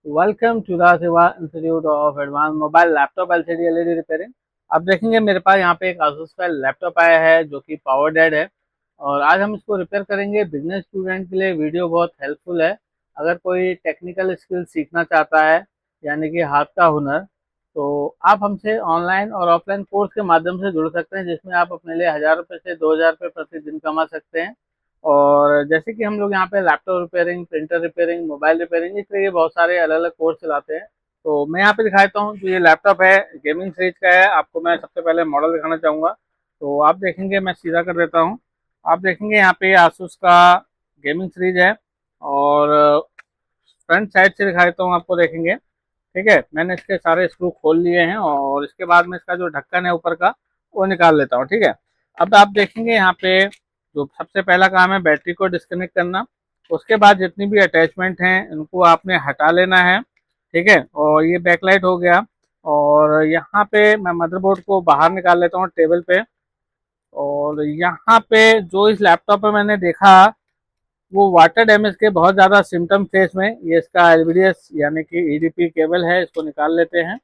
Welcome to the Shiva institute of advance mobile laptop LCD LED repairing. आप देखेंगे मेरे पास यहाँ पे एक आसूस का लैपटॉप आया है जो कि पावर डेड है और आज हम इसको रिपेयर करेंगे। बिजनेस स्टूडेंट के लिए वीडियो बहुत हेल्पफुल है। अगर कोई टेक्निकल स्किल सीखना चाहता है यानी कि हाथ का हुनर, तो आप हमसे ऑनलाइन और ऑफलाइन कोर्स के माध्यम से जुड़ सकते हैं जिसमें आप अपने लिए 1000 रुपये से 2000 रुपये प्रतिदिन कमा सकते हैं। और जैसे कि हम लोग यहाँ पे laptop repairing, printer repairing, mobile repairing, इस तरह के बहुत सारे अलग अलग कोर्स चलाते हैं। तो मैं यहाँ पे दिखाता हूँ। तो ये लैपटॉप है, गेमिंग सीरीज का है। आपको मैं सबसे पहले मॉडल दिखाना चाहूँगा। तो आप देखेंगे, मैं सीधा कर देता हूँ। आप देखेंगे यहाँ पे आसूस का गेमिंग सीरीज है और फ्रंट साइड से दिखा देता हूँ आपको, देखेंगे। ठीक है, मैंने इसके सारे स्क्रू खोल लिए हैं और इसके बाद में इसका जो ढक्कन है ऊपर का वो निकाल लेता हूँ। ठीक है, अब आप देखेंगे यहाँ पे जो सबसे पहला काम है बैटरी को डिस्कनेक्ट करना। उसके बाद जितनी भी अटैचमेंट हैं इनको आपने हटा लेना है। ठीक है, और ये बैकलाइट हो गया। और यहाँ पे मैं मदरबोर्ड को बाहर निकाल लेता हूँ टेबल पे। और यहाँ पे जो इस लैपटॉप पे मैंने देखा वो वाटर डैमेज के बहुत ज़्यादा सिम्टम थे इसमें। ये इसका एलवीडीएस यानी कि ईडीपी केबल है, इसको निकाल लेते हैं।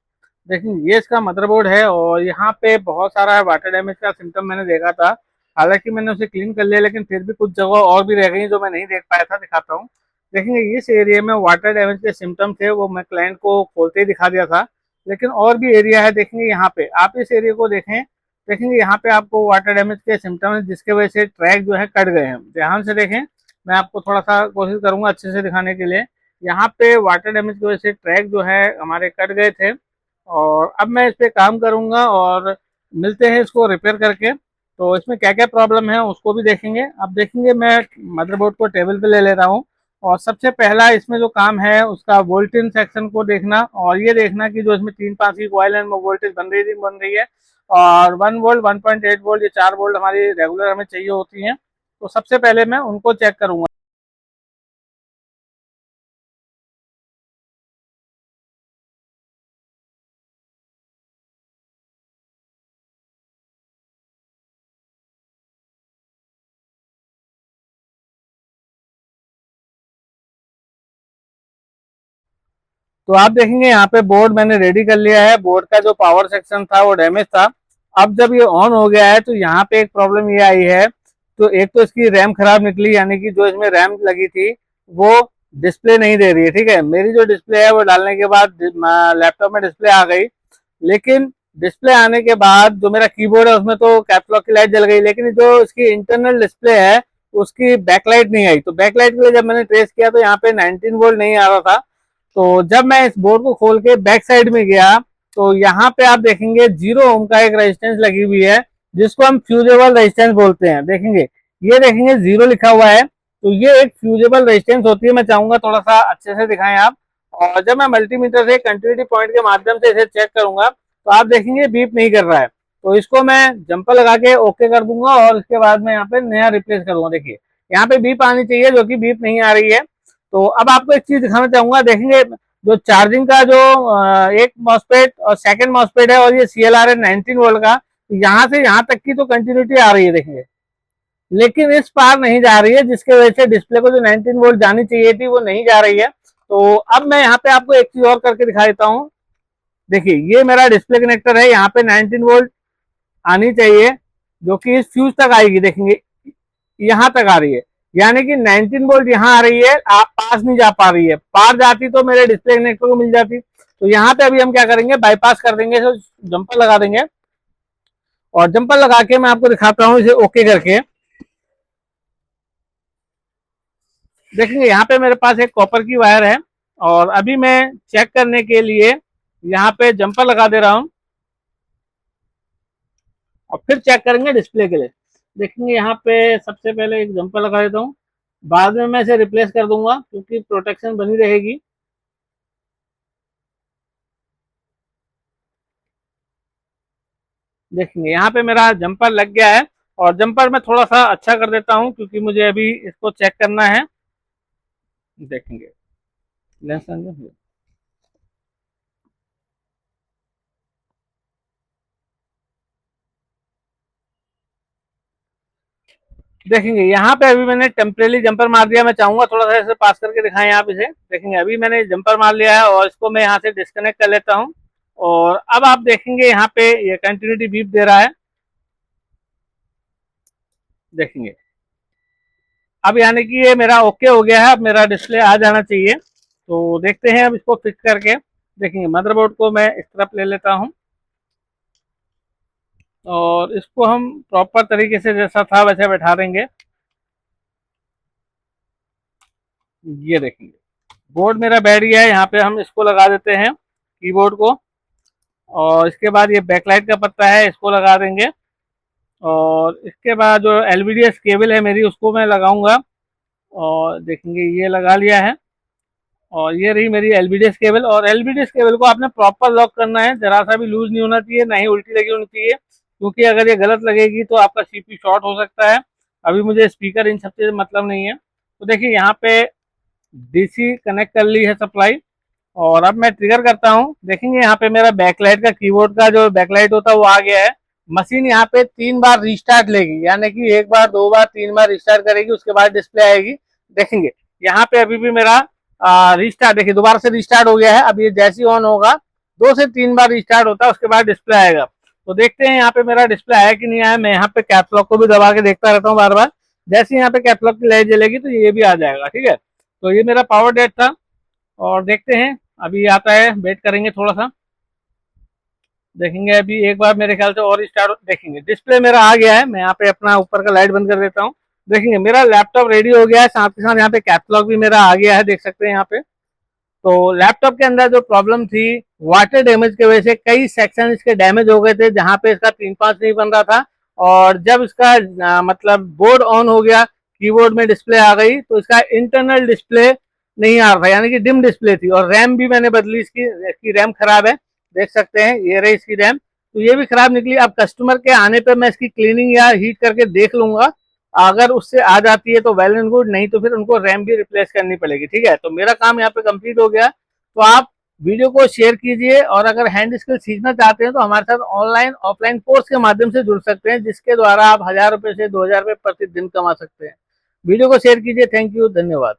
देखिए, ये इसका मदरबोर्ड है और यहाँ पे बहुत सारा वाटर डैमेज का सिम्टम मैंने देखा था। हालांकि मैंने उसे क्लीन कर लिया, लेकिन फिर भी कुछ जगह और भी रह गई जो मैं नहीं देख पाया था। दिखाता हूँ। देखेंगे, इस एरिया में वाटर डैमेज के सिम्टम थे, वो मैं क्लाइंट को खोलते ही दिखा दिया था। लेकिन और भी एरिया है, देखेंगे यहाँ पे। आप इस एरिया को देखें, देखेंगे यहाँ पे आपको वाटर डैमेज के सिम्टम है जिसके वजह से ट्रैक जो है कट गए हैं। ध्यान से देखें, मैं आपको थोड़ा सा कोशिश करूंगा अच्छे से दिखाने के लिए। यहाँ पे वाटर डैमेज की वजह से ट्रैक जो है हमारे कट गए थे और अब मैं इस पे काम करूंगा और मिलते हैं इसको रिपेयर करके। तो इसमें क्या क्या प्रॉब्लम है उसको भी देखेंगे। अब देखेंगे, मैं मदरबोर्ड को टेबल पे ले ले रहा हूँ और सबसे पहला इसमें जो काम है उसका वोल्टेज सेक्शन को देखना और ये देखना कि जो इसमें 3-5 की कॉइल है वो वोल्टेज बन रही है। और 1 वोल्ट, 1.8 वोल्ट, ये 4 वोल्ट हमारी रेगुलर हमें चाहिए होती हैं। तो सबसे पहले मैं उनको चेक करूंगा। तो आप देखेंगे यहाँ पे बोर्ड मैंने रेडी कर लिया है। बोर्ड का जो पावर सेक्शन था वो डैमेज था। अब जब ये ऑन हो गया है तो यहाँ पे एक प्रॉब्लम ये आई है। तो एक तो इसकी रैम खराब निकली, यानी कि जो इसमें रैम लगी थी वो डिस्प्ले नहीं दे रही है। ठीक है, मेरी जो डिस्प्ले है वो डालने के बाद लैपटॉप में डिस्प्ले आ गई। लेकिन डिस्प्ले आने के बाद जो मेरा कीबोर्ड है उसमें तो कैप्स लॉक की लाइट जल गई, लेकिन जो इसकी इंटरनल डिस्प्ले है उसकी बैकलाइट नहीं आई। तो बैकलाइट के लिए जब मैंने ट्रेस किया तो यहाँ पे 19 वोल्ट नहीं आ रहा था। तो जब मैं इस बोर्ड को खोल के बैक साइड में गया तो यहाँ पे आप देखेंगे 0 ओम का एक रेजिस्टेंस लगी हुई है जिसको हम फ्यूजेबल रेजिस्टेंस बोलते हैं। देखेंगे, ये देखेंगे 0 लिखा हुआ है। तो ये एक फ्यूजेबल रेजिस्टेंस होती है। मैं चाहूंगा थोड़ा सा अच्छे से दिखाएं आप। और जब मैं मल्टीमीटर से कंटिन्यूटी पॉइंट के माध्यम से इसे चेक करूंगा तो आप देखेंगे बीप नहीं कर रहा है। तो इसको मैं जंपर लगा के ओके कर दूंगा और इसके बाद में यहाँ पे नया रिप्लेस करूंगा। देखिए, यहाँ पे बीप आनी चाहिए जो कि बीप नहीं आ रही है। तो अब आपको एक चीज दिखाना चाहूंगा। देखेंगे, जो चार्जिंग का जो एक मॉसफेट और सेकंड मॉसफेट है और ये CLR है 19 वोल्ट का, तो यहाँ से यहाँ तक की तो कंटिन्यूटी आ रही है। देखेंगे, लेकिन इस पार नहीं जा रही है जिसके वजह से डिस्प्ले को जो 19 वोल्ट जानी चाहिए थी वो नहीं जा रही है। तो अब मैं यहाँ पे आपको एक चीज और करके दिखा देता हूँ। देखिए, ये मेरा डिस्प्ले कनेक्टर है, यहाँ पे 19 वोल्ट आनी चाहिए जो कि इस फ्यूज तक आएगी। देखेंगे, यहाँ तक आ रही है, यानी कि 19 वोल्ट यहाँ आ रही है, आप पास नहीं जा पा रही है। पार जाती तो मेरे डिस्प्ले कनेक्टर को मिल जाती। तो यहाँ पे अभी हम क्या करेंगे, बाईपास कर देंगे, तो जंपर लगा देंगे। और जंपर लगा के मैं आपको दिखाता हूँ इसे ओके करके। देखेंगे, यहाँ पे मेरे पास एक कॉपर की वायर है और अभी मैं चेक करने के लिए यहाँ पे जंपर लगा दे रहा हूँ और फिर चेक करेंगे डिस्प्ले के लिए। देखेंगे, यहाँ पे सबसे पहले एक जंपर लगा देता हूँ, बाद में मैं इसे रिप्लेस कर दूंगा क्योंकि प्रोटेक्शन बनी रहेगी। देखेंगे, यहाँ पे मेरा जंपर लग गया है और जंपर मैं थोड़ा सा अच्छा कर देता हूँ क्योंकि मुझे अभी इसको चेक करना है। देखेंगे, लेंस देखेंगे यहाँ पे अभी मैंने टेम्परेरी जंपर मार दिया। मैं चाहूंगा थोड़ा सा ऐसे पास करके दिखाएं आप इसे। देखेंगे अभी मैंने जंपर मार लिया है और इसको मैं यहाँ से डिस्कनेक्ट कर लेता हूँ। और अब आप देखेंगे यहाँ पे ये कंटिन्यूटी बीप दे रहा है। देखेंगे अब यानी कि ये मेरा ओके हो गया है। अब मेरा डिस्प्ले आ जाना चाहिए। तो देखते हैं अब इसको फिक्स करके। देखेंगे मदरबोर्ड को मैं इस तरफ ले लेता हूँ और इसको हम प्रॉपर तरीके से जैसा था वैसे बैठा देंगे। ये देखेंगे बोर्ड मेरा बैठ गया है। यहाँ पे हम इसको लगा देते हैं कीबोर्ड को। और इसके बाद ये बैकलाइट का पत्ता है, इसको लगा देंगे। और इसके बाद जो एलवीडीएस केबल है मेरी, उसको मैं लगाऊंगा। और देखेंगे ये लगा लिया है। और ये रही मेरी एलवीडीएस केबल। और एलवीडीएस केबल को आपने प्रॉपर लॉक करना है, जरा सा भी लूज नहीं होना चाहिए, ना ही उल्टी लगी होनी चाहिए, क्योंकि अगर ये गलत लगेगी तो आपका सीपीयू शॉर्ट हो सकता है। अभी मुझे स्पीकर इन सब से मतलब नहीं है। तो देखिए यहाँ पे डीसी कनेक्ट कर ली है सप्लाई। और अब मैं ट्रिगर करता हूँ। देखेंगे यहाँ पे मेरा बैकलाइट का, कीबोर्ड का जो बैकलाइट होता है वो आ गया है। मशीन यहाँ पे 3 बार रिस्टार्ट लेगी, यानी कि 1 बार 2 बार 3 बार रिस्टार्ट करेगी, उसके बाद डिस्प्ले आएगी। देखेंगे यहाँ पे अभी भी मेरा रिस्टार्ट, देखिए दोबारा से रिस्टार्ट हो गया है। अब ये जैसे ही ऑन होगा 2 से 3 बार रिस्टार्ट होता है, उसके बाद डिस्प्ले आएगा। तो देखते हैं यहाँ पे मेरा डिस्प्ले आया कि नहीं आया। मैं यहाँ पे कैप्स लॉक को भी दबा के देखता रहता हूँ बार बार। जैसे यहाँ पे कैप्स लॉक की लाइट जलेगी तो ये भी आ जाएगा। ठीक है, तो ये मेरा पावर डेट था। और देखते हैं अभी आता है, वेट करेंगे थोड़ा सा। देखेंगे अभी एक बार मेरे ख्याल से और स्टार्ट। देखेंगे डिस्प्ले मेरा आ गया है। मैं यहाँ पे अपना ऊपर का लाइट बंद कर देता हूँ। देखेंगे मेरा लैपटॉप रेडी हो गया है, साथ के साथ यहाँ पे कैप्स लॉक भी मेरा आ गया है, देख सकते हैं यहाँ पे। तो लैपटॉप के अंदर जो प्रॉब्लम थी, वाटर डैमेज की वजह से कई सेक्शन इसके डैमेज हो गए थे, जहाँ पे इसका 3-5 नहीं बन रहा था। और जब इसका मतलब बोर्ड ऑन हो गया, कीबोर्ड में डिस्प्ले आ गई, तो इसका इंटरनल डिस्प्ले नहीं आ रहा था, यानी कि डिम डिस्प्ले थी। और रैम भी मैंने बदली, इसकी रैम खराब है, देख सकते हैं ये रही इसकी रैम। तो ये भी खराब निकली। अब कस्टमर के आने पर मैं इसकी क्लीनिंग या हीट करके देख लूंगा। अगर उससे आ जाती है तो वेल एंड गुड, नहीं तो फिर उनको रैम भी रिप्लेस करनी पड़ेगी। ठीक है, तो मेरा काम यहाँ पे कंप्लीट हो गया। तो आप वीडियो को शेयर कीजिए। और अगर हैंड स्किल सीखना चाहते हैं तो हमारे साथ ऑनलाइन ऑफलाइन कोर्स के माध्यम से जुड़ सकते हैं, जिसके द्वारा आप 1000 रुपए से 2000 रुपए प्रतिदिन कमा सकते हैं। वीडियो को शेयर कीजिए। थैंक यू, धन्यवाद।